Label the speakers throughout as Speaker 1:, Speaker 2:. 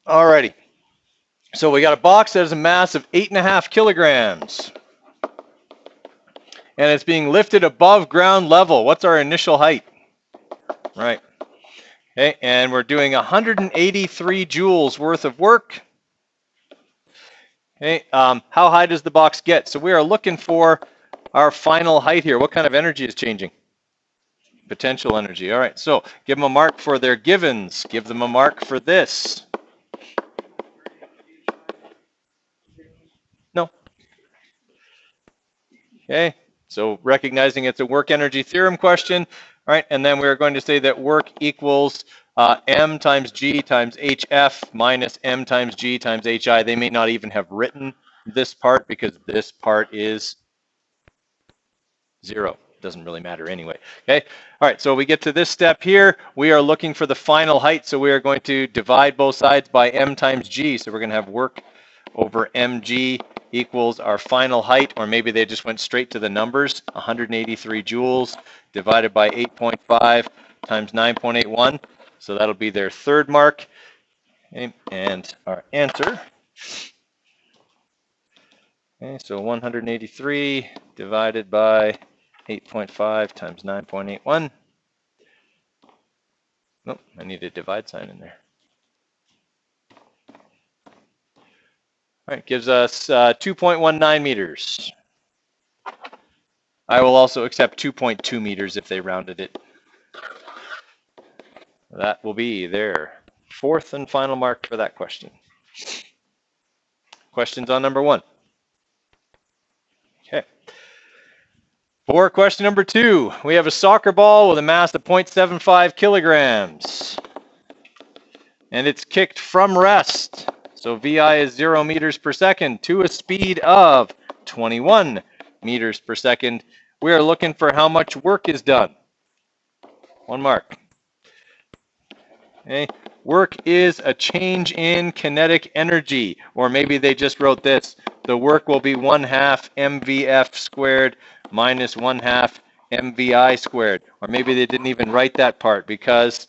Speaker 1: Alrighty. So we got a box that has a mass of 8.5 kilograms. And it's being lifted above ground level. What's our initial height? Right. Okay, and we're doing 183 joules worth of work. Okay, how high does the box get? So we are looking for our final height here. What kind of energy is changing? Potential energy. All right, so give them a mark for their givens. Give them a mark for this. No. Okay, so recognizing it's a work energy theorem question. All right, and then we're going to say that work equals m times g times hf minus m times g times hi. They may not even have written this part because this part is 0. Doesn't really matter anyway. Okay. All right. So we get to this step here. We are looking for the final height. So we are going to divide both sides by m times g. So we're going to have work over mg equals our final height, or maybe they just went straight to the numbers. 183 joules divided by 8.5 times 9.81. So that'll be their third mark. Okay, and our answer. Okay, so 183 divided by 8.5 times 9.81. Nope, I need a divide sign in there. All right, gives us 2.19 meters. I will also accept 2.2 meters if they rounded it. That will be their fourth and final mark for that question. Questions on number 1? Okay. For question number 2, we have a soccer ball with a mass of 0.75 kilograms. And it's kicked from rest. So VI is 0 meters per second to a speed of 21 meters per second. We are looking for how much work is done. 1 mark. Okay. Work is a change in kinetic energy. Or maybe they just wrote this. The work will be 1/2 mvf squared minus 1/2 mvi squared. Or maybe they didn't even write that part because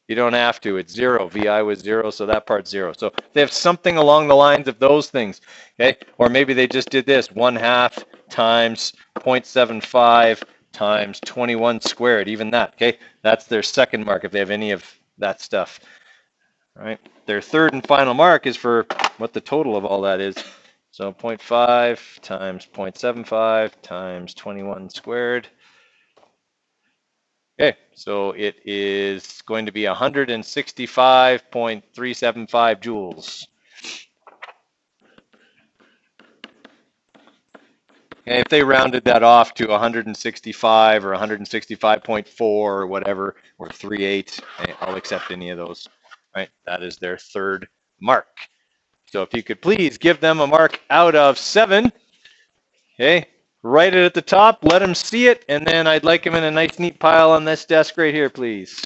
Speaker 1: you don't have to. It's 0. VI was 0, so that part's 0. So they have something along the lines of those things. Okay? Or maybe they just did this. 1/2 times 0.75 times 21 squared. Even that. Okay? That's their second mark if they have any of that stuff. All right? Their third and final mark is for what the total of all that is. So 0.5 times 0.75 times 21 squared. Okay, so it is going to be 165.375 joules. And if they rounded that off to 165 or 165.4 or whatever, or 3/8, I'll accept any of those. All right, that is their third mark. So if you could please give them a mark out of 7. Okay, write it at the top, let them see it, and then I'd like them in a nice neat pile on this desk right here, please.